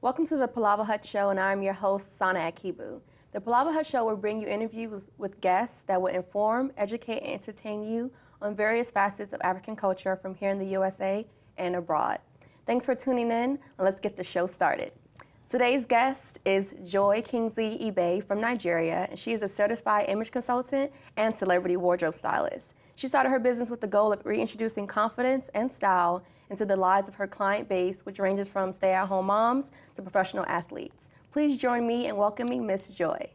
Welcome to the Palavahut Show, and I'm your host, Sana Akibu. The Palavahut Show will bring you interviews with guests that will inform, educate, and entertain you on various facets of African culture from here in the USA and abroad. Thanks for tuning in, and let's get the show started. Today's guest is Joy Kingsley-Ibeh from Nigeria, and she is a certified image consultant and celebrity wardrobe stylist. She started her business with the goal of reintroducing confidence and style into the lives of her client base, which ranges from stay-at-home moms to professional athletes. Please join me in welcoming Miss Joy.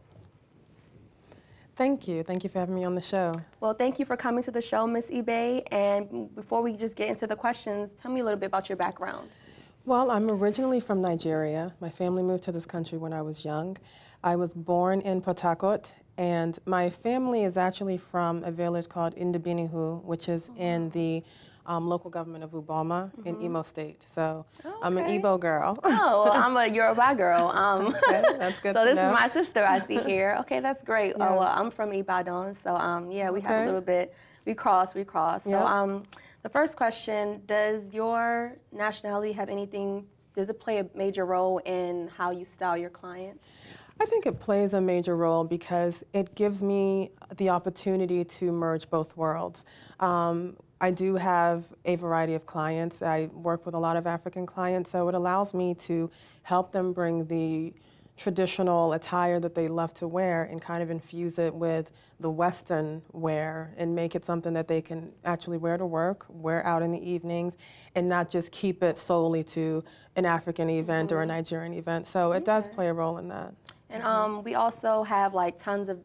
Thank you. Thank you for having me on the show. Well, thank you for coming to the show, Miss Ibeh. And before we just get into the questions, tell me a little bit about your background. Well, I'm originally from Nigeria. My family moved to this country when I was young. I was born in Palavahut, and my family is actually from a village called Ndebinihu, which is in the local government of Uboma in Imo State. So I'm an Igbo girl. Oh, well, I'm a Yoruba girl. Okay, that's good so to this know. is my sister I see here. Okay, that's great. Yes. Oh, well, I'm from Ibadan, so yeah, we have a little bit, we cross. Yep. So the first question, does your nationality have anything, does it play a major role in how you style your clients? I think it plays a major role because it gives me the opportunity to merge both worlds. I do have a variety of clients. I work with a lot of African clients, so it allows me to help them bring the traditional attire that they love to wear and kind of infuse it with the Western wear and make it something that they can actually wear to work, wear out in the evenings, and not just keep it solely to an African event or a Nigerian event. So it does play a role in that. And we also have like tons of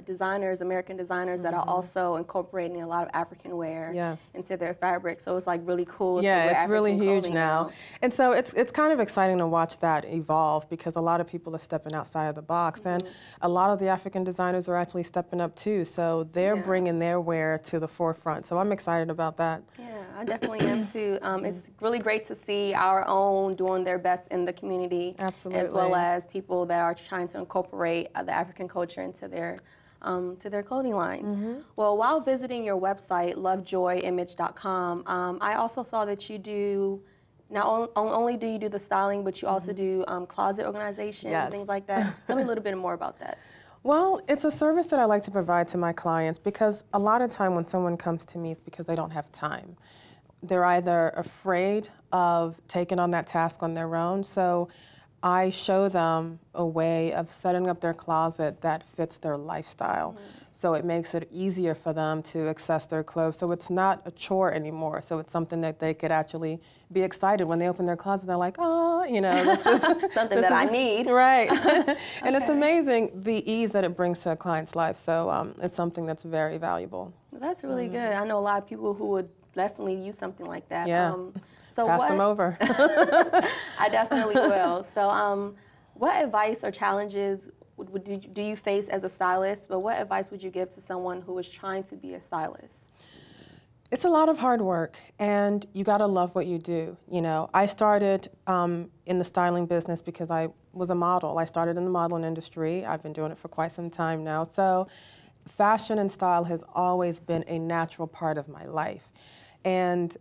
designers, American designers that are also incorporating a lot of African wear into their fabric. So it's like really cool. Yeah, it's really huge clothing now. And so it's kind of exciting to watch that evolve because a lot of people are stepping outside of the box. And a lot of the African designers are actually stepping up too. So they're bringing their wear to the forefront. So I'm excited about that. Yeah, I definitely am too. It's really great to see our own doing their best in the community. Absolutely. As well as people that are trying to incorporate the African culture into their clothing lines. Well, while visiting your website, lovejoyimage.com, I also saw that you do, not only do you do the styling, but you also do closet organization and things like that. Tell me a little bit more about that. Well, it's a service that I like to provide to my clients because a lot of time when someone comes to me, it's because they don't have time. They're either afraid of taking on that task on their own, so I show them a way of setting up their closet that fits their lifestyle. So it makes it easier for them to access their clothes. So it's not a chore anymore. So it's something that they could actually be excited when they open their closet. They're like, oh, you know, this is something that I need. Right. And it's amazing the ease that it brings to a client's life. So it's something that's very valuable. Well, that's really good. I know a lot of people who would definitely use something like that. Yeah. So pass them over. I definitely will. So what advice or challenges do you face as a stylist, but what advice would you give to someone who is trying to be a stylist? It's a lot of hard work, and you got to love what you do. You know, I started in the styling business because I was a model. I started in the modeling industry. I've been doing it for quite some time now. So fashion and style has always been a natural part of my life. And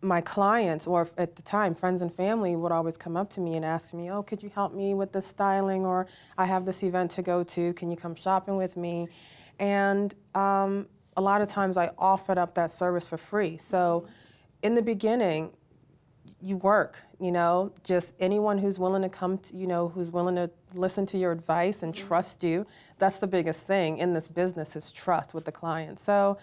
my clients, or at the time, friends and family would always come up to me and ask me, oh, could you help me with the styling? Or I have this event to go to, can you come shopping with me? And a lot of times I offered up that service for free. So in the beginning, you work, you know, just anyone who's willing to come to, you know, who's willing to listen to your advice and trust you. That's the biggest thing in this business is trust with the client. So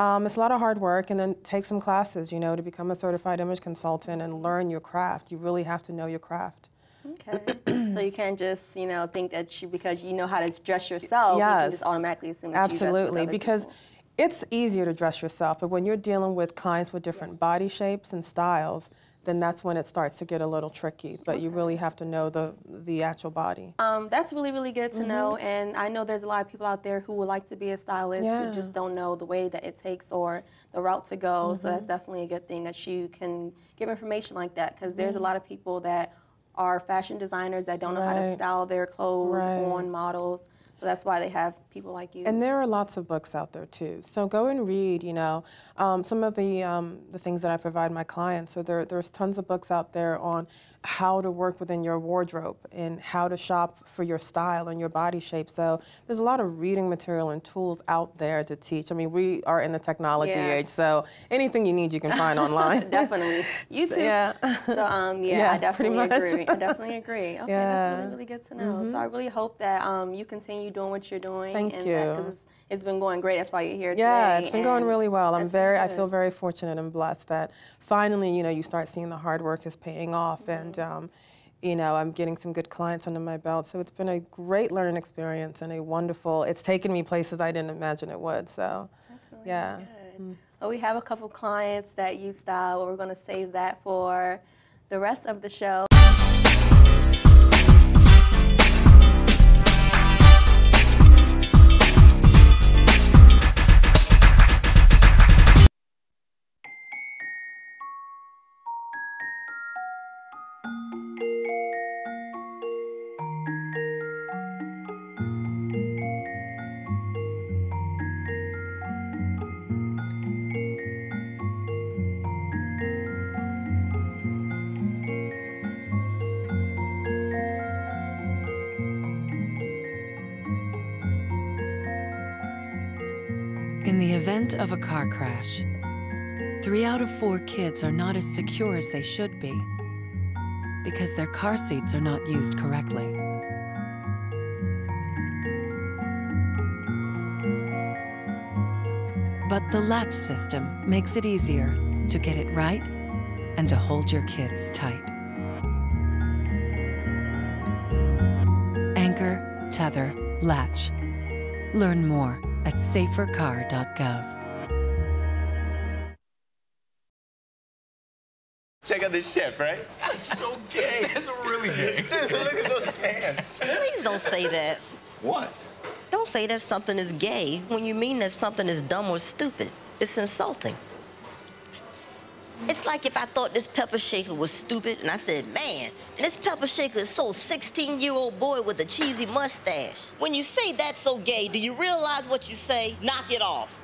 it's a lot of hard work, and then take some classes, you know, to become a certified image consultant and learn your craft. You really have to know your craft. Okay. So you can't just, you know, think that because you know how to dress yourself, you can just automatically assume that you dress with other because people. It's easier to dress yourself, but when you're dealing with clients with different body shapes and styles, then that's when it starts to get a little tricky. But you really have to know the actual body. That's really, really good to know. And I know there's a lot of people out there who would like to be a stylist who just don't know the way that it takes or the route to go. So that's definitely a good thing that you can give information like that, because there's a lot of people that are fashion designers that don't know how to style their clothes on models. So that's why they have people like you. And there are lots of books out there too. So go and read, you know, some of the things that I provide my clients. So there's tons of books out there on how to work within your wardrobe and how to shop for your style and your body shape. So there's a lot of reading material and tools out there to teach. I mean, we are in the technology age, so anything you need you can find online. Definitely. You too. So, yeah. So yeah, I definitely agree. I definitely agree. Okay, Yeah. that's really, really good to know. So I really hope that you continue doing what you're doing. Thank you. Because it's been going great. That's why you're here today. Yeah, it's been going really well. I feel good. very fortunate and blessed that finally, you know, you start seeing the hard work is paying off, and you know, I'm getting some good clients under my belt. So it's been a great learning experience and a wonderful. It's taken me places I didn't imagine it would. So that's really yeah. good. Well, we have a couple clients that you style, but we're going to save that for the rest of the show. In the event of a car crash, 3 out of 4 kids are not as secure as they should be because their car seats are not used correctly. But the latch system makes it easier to get it right and to hold your kids tight. Anchor, tether, latch. Learn more at safercar.gov. Check out this chef, right? That's so gay. That's really gay. Dude, look at those pants. Please don't say that. What? Don't say that something is gay when you mean that something is dumb or stupid. It's insulting. It's like if I thought this pepper shaker was stupid and I said, man, and this pepper shaker is so 16-year-old boy with a cheesy mustache. When you say that's so gay, do you realize what you say? Knock it off.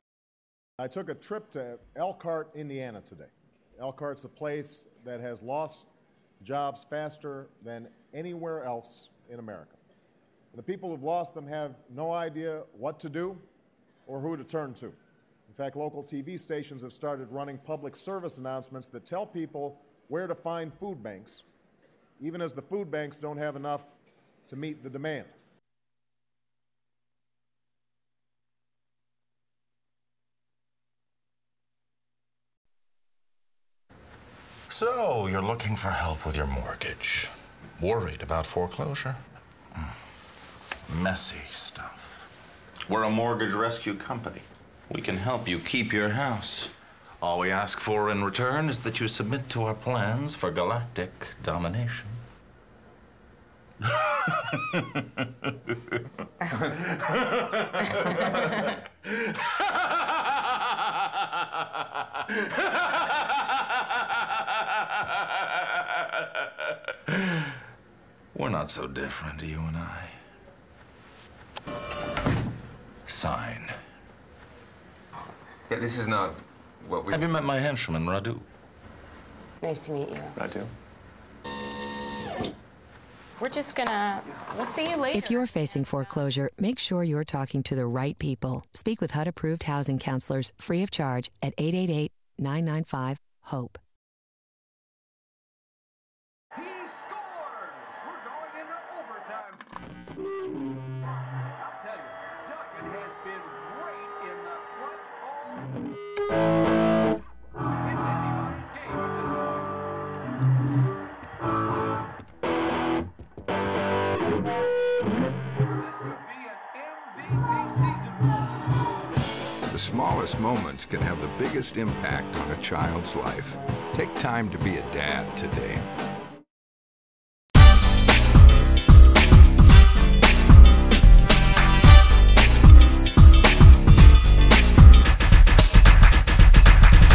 I took a trip to Elkhart, Indiana today. Elkhart's a place that has lost jobs faster than anywhere else in America. The people who've lost them have no idea what to do or who to turn to. In fact, local TV stations have started running public service announcements that tell people where to find food banks, even as the food banks don't have enough to meet the demand. So, you're looking for help with your mortgage. Worried about foreclosure? Messy stuff. We're a mortgage rescue company. We can help you keep your house. All we ask for in return is that you submit to our plans for galactic domination. We're not so different, you and I. Sign. Yeah, this is not what we... Have you met my henchman, Radu? Nice to meet you. Radu? We'll see you later. If you're facing foreclosure, make sure you're talking to the right people. Speak with HUD-approved housing counselors free of charge at 888-995-HOPE. He scores! We're going into overtime. I'll tell you, Duncan has been great in the clutch all... It's anybody's game at this point. The smallest moments can have the biggest impact on a child's life. Take time to be a dad today.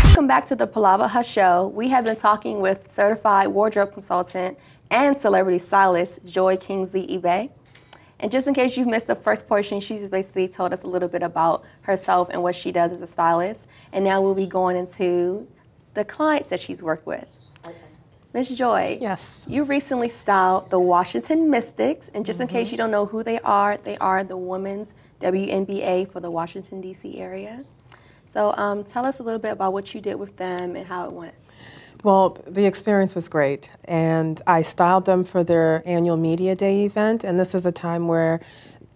Welcome back to the Palavahut Show. We have been talking with certified wardrobe consultant and celebrity stylist Joy Kingsley-Ibeh. And just in case you've missed the first portion, she's basically told us a little bit about herself and what she does as a stylist. And now we'll be going into the clients that she's worked with. Ms. Joy, yes, you recently styled the Washington Mystics, and just in case you don't know who they are the women's WNBA for the Washington, D.C. area. So tell us a little bit about what you did with them and how it went. Well, the experience was great, and I styled them for their annual Media Day event, and this is a time where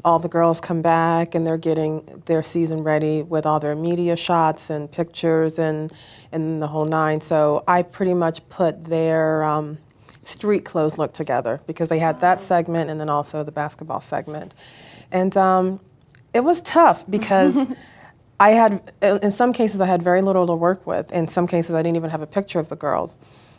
all the girls come back and they're getting their season ready with all their media shots and pictures and the whole nine. So I pretty much put their street clothes look together because they had that segment and then also the basketball segment. And it was tough because I had, in some cases I had very little to work with. In some cases I didn't even have a picture of the girls.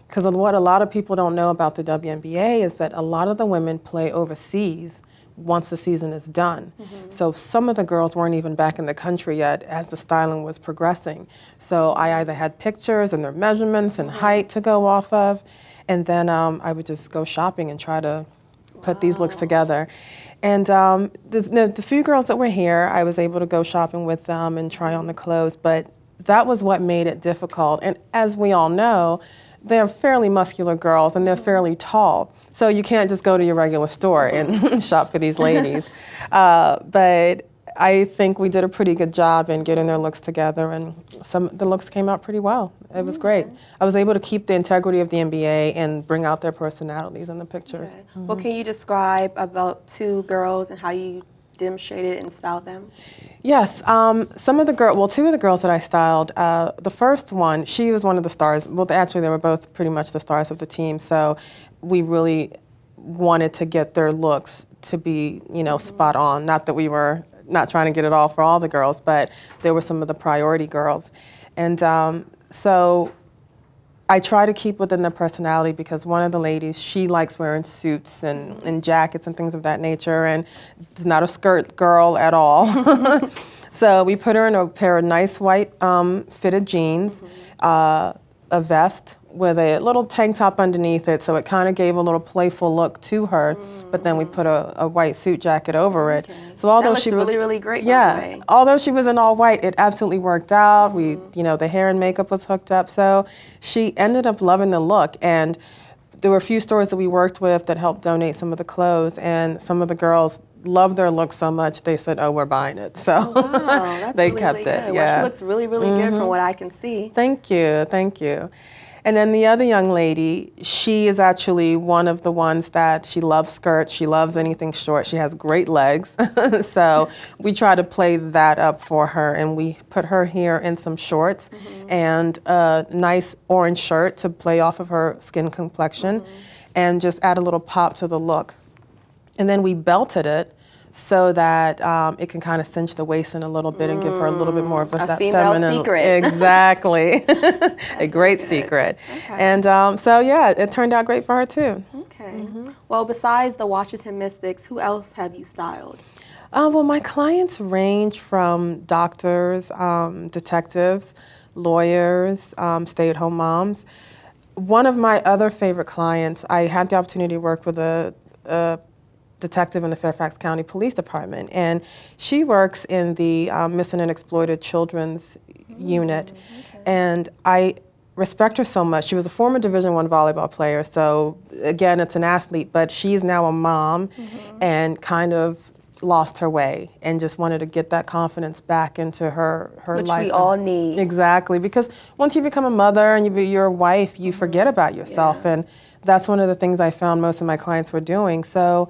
Because what a lot of people don't know about the WNBA is that a lot of the women play overseas once the season is done. So some of the girls weren't even back in the country yet as the styling was progressing. So I either had pictures and their measurements and height to go off of, and then I would just go shopping and try to put these looks together. And the few girls that were here, I was able to go shopping with them and try on the clothes, but that was what made it difficult. And as we all know, they're fairly muscular girls and they're fairly tall. So you can't just go to your regular store and shop for these ladies. But I think we did a pretty good job in getting their looks together, and the looks came out pretty well. It was great. I was able to keep the integrity of the NBA and bring out their personalities in the pictures. Okay. Well, can you describe about two girls and how you demonstrated and styled them? Yes, some of the two of the girls that I styled, the first one, she was one of the stars. Well, actually, they were both pretty much the stars of the team, so we really wanted to get their looks to be, spot on. Not that we were not trying to get it all for all the girls, but there were some of the priority girls. And so I try to keep within their personality because one of the ladies, she likes wearing suits and jackets and things of that nature, and is not a skirt girl at all. So we put her in a pair of nice white fitted jeans, a vest with a little tank top underneath it, so it kind of gave a little playful look to her, but then we put a white suit jacket over it. So although she was really great, yeah, by the way. Although she was in all white, it absolutely worked out. We, the hair and makeup was hooked up, so she ended up loving the look. And there were a few stores that we worked with that helped donate some of the clothes, and some of the girls loved their look so much they said, "Oh, we're buying it." So they kept it. Good. Yeah, well, she looks really good from what I can see. Thank you, thank you. And then the other young lady, she is actually one of the ones that she loves skirts, she loves anything short, she has great legs. So we try to play that up for her, and we put her here in some shorts and a nice orange shirt to play off of her skin complexion and just add a little pop to the look. And then we belted it so that it can kind of cinch the waist in a little bit and give her a little bit more of that feminine secret. Exactly. A great secret. Okay. And so yeah, it turned out great for her too. Okay. Well, besides the Washington Mystics, who else have you styled? Well, my clients range from doctors, detectives, lawyers, stay-at-home moms. One of my other favorite clients, I had the opportunity to work with a detective in the Fairfax County Police Department, and she works in the missing and exploited children's unit, and I respect her so much. She was a former Division I volleyball player, so again, it's an athlete, but she's now a mom and kind of lost her way and just wanted to get that confidence back into her Which life. Which we all need. Exactly, because once you become a mother and you're a wife, you forget about yourself, and that's one of the things I found most of my clients were doing. So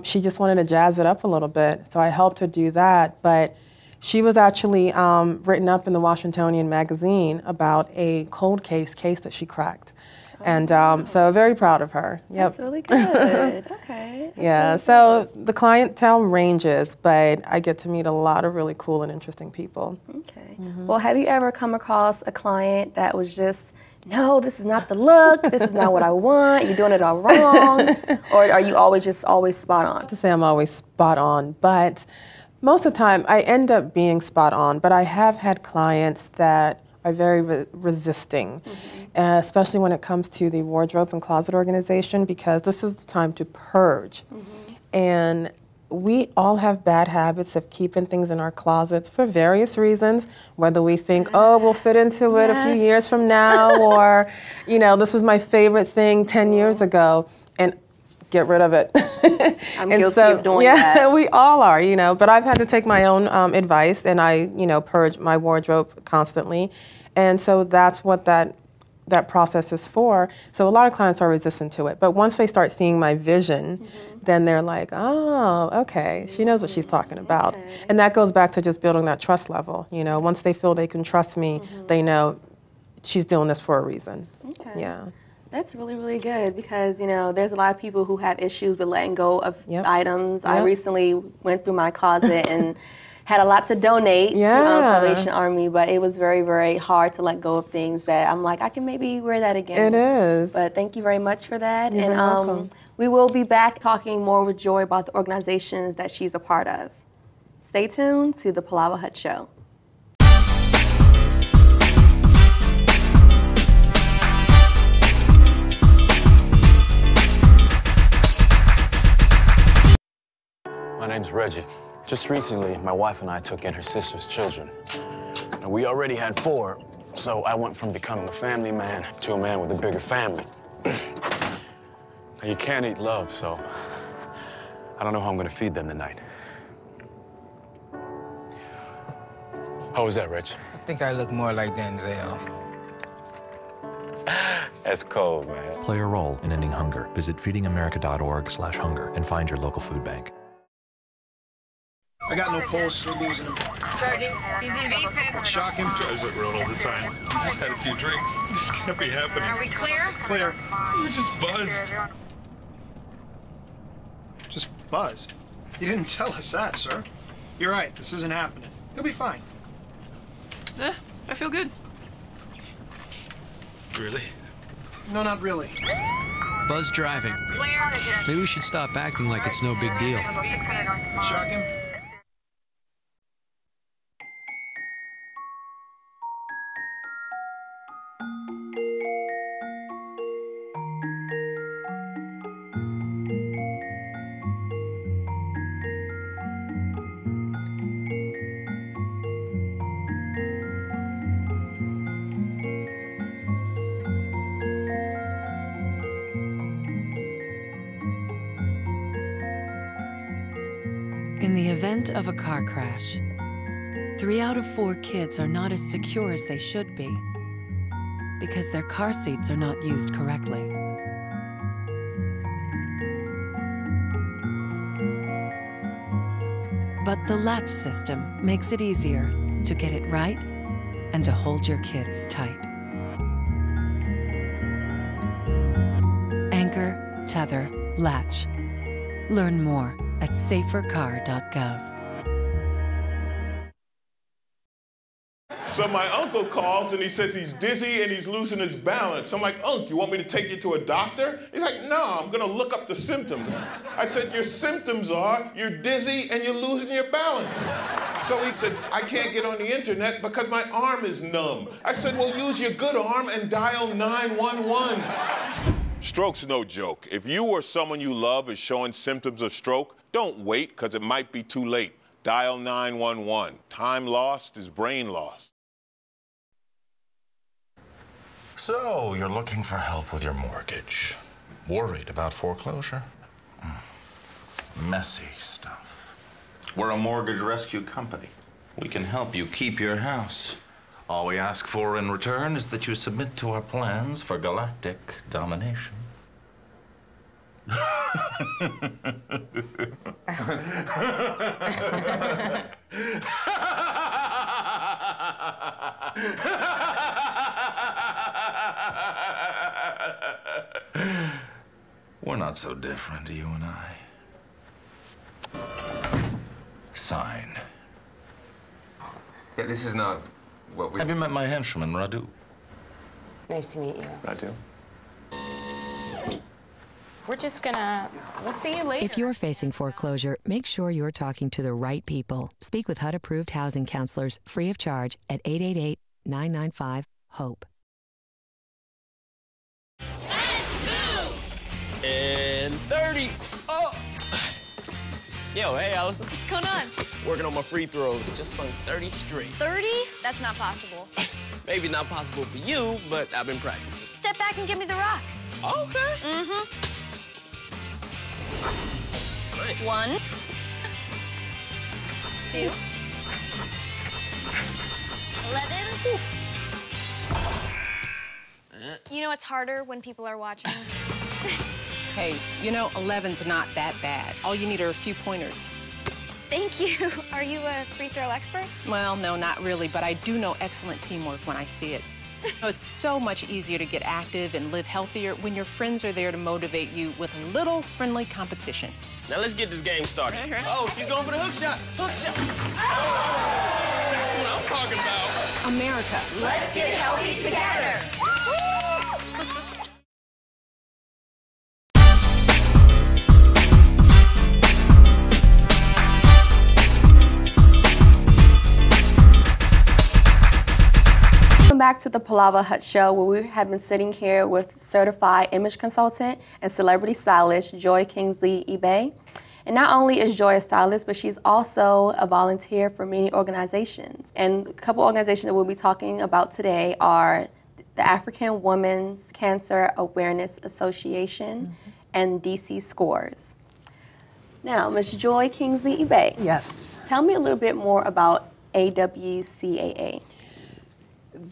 she just wanted to jazz it up a little bit, so I helped her do that. But she was actually written up in the Washingtonian magazine about a cold case that she cracked. And so very proud of her. Yep. That's really good. Okay. Yeah, really so the clientele ranges, but I get to meet a lot of really cool and interesting people. Okay. Well, have you ever come across a client that was just, no, this is not the look, this is not what I want, you're doing it all wrong, or are you always spot on? To say I'm always spot on, but most of the time I end up being spot on, but I have had clients that are very resisting, especially when it comes to the wardrobe and closet organization, because this is the time to purge. And we all have bad habits of keeping things in our closets for various reasons, whether we think, oh, we'll fit into it a few years from now, or, you know, this was my favorite thing 10 years ago, and get rid of it. I'm guilty of doing that. Yeah, we all are, you know, but I've had to take my own advice, and I, you know, purge my wardrobe constantly. And so that's what that process is for. So a lot of clients are resistant to it. But once they start seeing my vision, then they're like, oh, okay, she knows what she's talking about. And that goes back to just building that trust level. You know, once they feel they can trust me, they know she's doing this for a reason. Okay. Yeah. That's really, really good because, you know, there's a lot of people who have issues with letting go of items. I recently went through my closet and had a lot to donate to Salvation Army, but it was very, very hard to let go of things that I'm like, I can maybe wear that again. It is. But thank you very much for that. You're very welcome. We will be back talking more with Joy about the organizations that she's a part of. Stay tuned to the Palavahut Show. My name's Reggie. Just recently, my wife and I took in her sister's children. Now, we already had 4, so I went from becoming a family man to a man with a bigger family. Now, you can't eat love, so I don't know how I'm gonna feed them tonight. How was that, Rich? I think I look more like Denzel. That's cold, man. Play a role in ending hunger. Visit feedingamerica.org/hunger and find your local food bank. I got no pulse. We're losing him. Sergeant, he's in VFib. Shock him. Drives it road all the time. He just had a few drinks. This can't be happening. Are we clear? Clear. You just buzzed. Just buzzed. You didn't tell us that, sir. You're right. This isn't happening. He'll be fine. I feel good. Really? No, not really. Buzz driving. Clear. Maybe we should stop acting like it's no big deal. Shock him. In the event of a car crash, 3 out of 4 kids are not as secure as they should be because their car seats are not used correctly. But the latch system makes it easier to get it right and to hold your kids tight. Anchor, tether, latch. Learn more at safercar.gov. So my uncle calls and he says he's dizzy and he's losing his balance. I'm like, Unc, you want me to take you to a doctor? He's like, no, I'm gonna look up the symptoms. I said, your symptoms are you're dizzy and you're losing your balance. So he said, I can't get on the internet because my arm is numb. I said, well, use your good arm and dial 911. Stroke's no joke. If you or someone you love is showing symptoms of stroke, don't wait because it might be too late. Dial 911. Time lost is brain lost. So, you're looking for help with your mortgage. Worried about foreclosure? Messy stuff. We're a mortgage rescue company. We can help you keep your house. All we ask for in return is that you submit to our plans for galactic domination. We're not so different, you and I. Sign. Yeah, this is not what we... Have you met my henchman, Radu? Nice to meet you. Radu. We're just gonna... We'll see you later. If you're facing foreclosure, make sure you're talking to the right people. Speak with HUD-approved housing counselors free of charge at 888-995-HOPE. And 30. Oh! Yo, hey, Allison. What's going on? Working on my free throws. Just sung 30 straight. 30? That's not possible. Maybe not possible for you, but I've been practicing. Step back and give me the rock. Okay. Mm-hmm. Nice. 1, 2, 11. You know it's harder when people are watching. Hey, you know, 11's not that bad. All you need are a few pointers. Thank you. Are you a free throw expert? Well, no, not really, but I do know excellent teamwork when I see it. Oh, it's so much easier to get active and live healthier when your friends are there to motivate you with a little friendly competition. Now let's get this game started. Right. Oh, she's going for the hook shot. Hook shot. Oh, that's what I'm talking about. America. Let's get healthy together. Welcome back to the Palavahut show, where we have been sitting here with certified image consultant and celebrity stylist Joy Kingsley-Ibeh. And not only is Joy a stylist, but she's also a volunteer for many organizations. And a couple organizations that we'll be talking about today are the African Women's Cancer Awareness Association and DC Scores. Now, Ms. Joy Kingsley-Ibeh. Yes. Tell me a little bit more about AWCAA.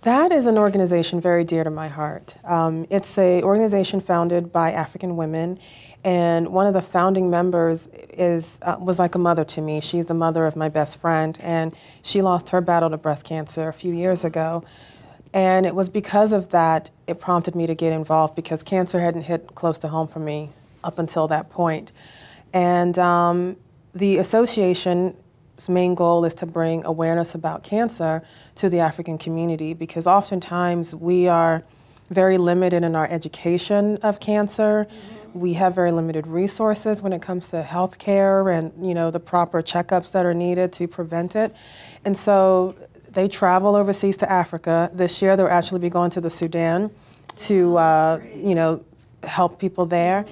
That is an organization very dear to my heart. It's an organization founded by African women, and one of the founding members was like a mother to me. She's the mother of my best friend, and she lost her battle to breast cancer a few years ago. And it was because of that it prompted me to get involved, because cancer hadn't hit close to home for me up until that point. And the association main goal is to bring awareness about cancer to the African community, because oftentimes we are very limited in our education of cancer. We have very limited resources when it comes to health care and, you know, the proper checkups that are needed to prevent it. And so they travel overseas to Africa. This year they'll actually be going to the Sudan to, you know, help people there.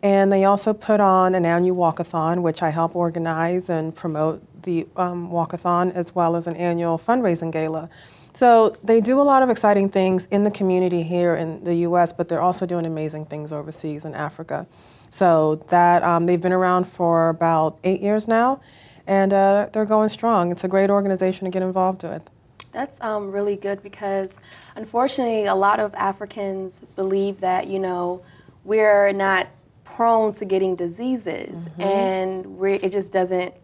And they also put on an annual walkathon, which I help organize and promote the walkathon, as well as an annual fundraising gala. So they do a lot of exciting things in the community here in the U.S., but they're also doing amazing things overseas in Africa. So that they've been around for about 8 years now, and they're going strong. It's a great organization to get involved with. That's really good, because unfortunately a lot of Africans believe that, you know, we're not prone to getting diseases, and it just doesn't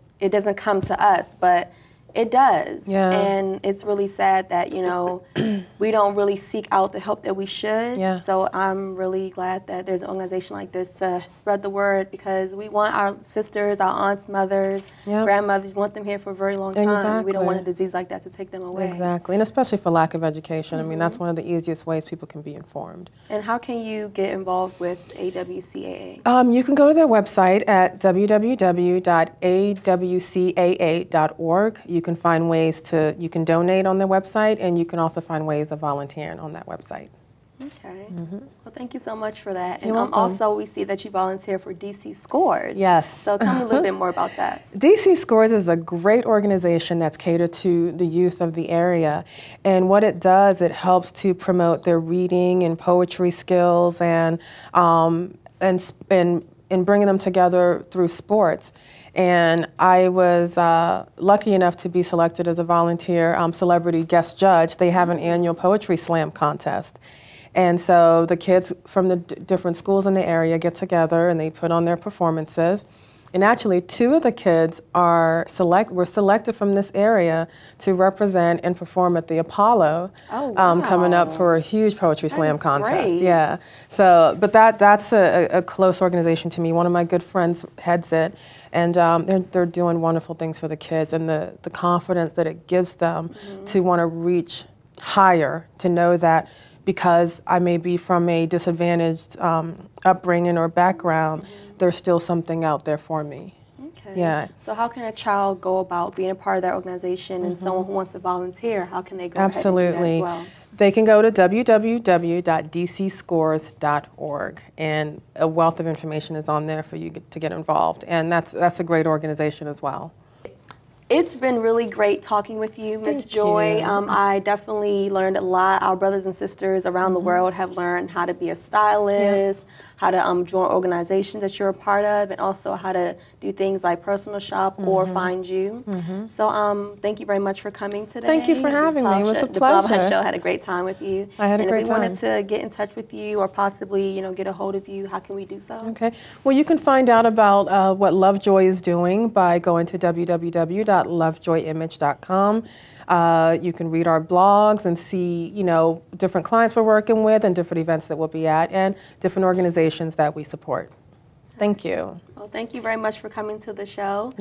come to us, but it does. Yeah. And it's really sad that, you know, we don't really seek out the help that we should. Yeah. So I'm really glad that there's an organization like this to spread the word, because we want our sisters, our aunts, mothers, grandmothers, we want them here for a very long time. Exactly. We don't want a disease like that to take them away. Exactly, and especially for lack of education. I mean, that's one of the easiest ways people can be informed. And how can you get involved with AWCAA? You can go to their website at www.awcaa.org. You can find ways you can donate on their website, and you can also find ways of volunteering on that website. Okay. Well, thank you so much for that. And You're welcome. also, we see that you volunteer for DC Scores. Yes. So tell me a little bit more about that. DC Scores is a great organization that's catered to the youth of the area. And what it does, it helps to promote their reading and poetry skills, and bringing them together through sports. And I was lucky enough to be selected as a volunteer celebrity guest judge. They have an annual poetry slam contest. And so the kids from the different schools in the area get together and they put on their performances. And actually, 2 of the kids were selected from this area to represent and perform at the Apollo, coming up for a huge poetry slam contest. Great. Yeah. So, but that's a close organization to me. One of my good friends heads it, and they're doing wonderful things for the kids, and the confidence that it gives them to want to reach higher, to know that because I may be from a disadvantaged upbringing or background, there's still something out there for me. Okay. Yeah. So how can a child go about being a part of that organization, and someone who wants to volunteer, how can they go Absolutely. ahead and do that as well? They can go to www.dcscores.org, and a wealth of information is on there for you to get involved, and that's a great organization as well. It's been really great talking with you, Ms. Joy. I definitely learned a lot. Our brothers and sisters around the world have learned how to be a stylist, how to join organizations that you're a part of, and also how to do things like personal shop or find you. So thank you very much for coming today. Thank you for having me. It was a pleasure. The Palavahut Show had a great time with you. I had a great time. And if we wanted to get in touch with you or possibly, get a hold of you, how can we do so? Okay. Well, you can find out about what Lovejoy is doing by going to www.lovejoyimage.com. You can read our blogs and see, different clients we're working with and different events that we'll be at and different organizations that we support. Thank you. Well, thank you very much for coming to the show.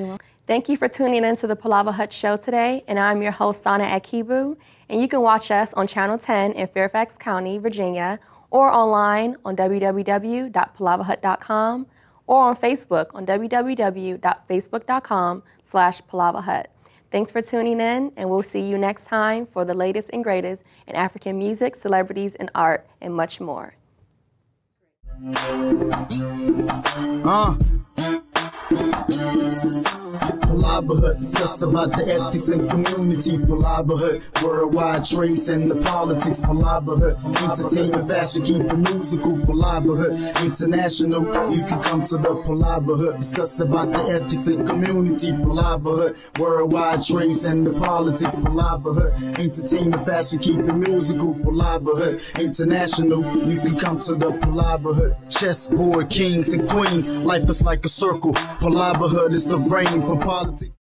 Thank you for tuning in to the Palavahut Show today, and I'm your host, Sana Akibu, and you can watch us on Channel 10 in Fairfax County, Virginia, or online on www.palavahut.com, or on Facebook on www.facebook.com/Palavahut. Thanks for tuning in, and we'll see you next time for the latest and greatest in African music, celebrities, and art, and much more. Palavahut, discuss about the ethics and community. Palavahut, worldwide trades and the politics. Palavahut, entertainment, fashion, keep it musical. Palavahut, international. You can come to the Palavahut, discuss about the ethics and community. Palavahut, worldwide trades and the politics. Palavahut, entertainment, fashion, keep it musical. Palavahut, international. You can come to the Palavahut. Chessboard, kings and queens. Life is like a circle. Palavahut is the brain from politics.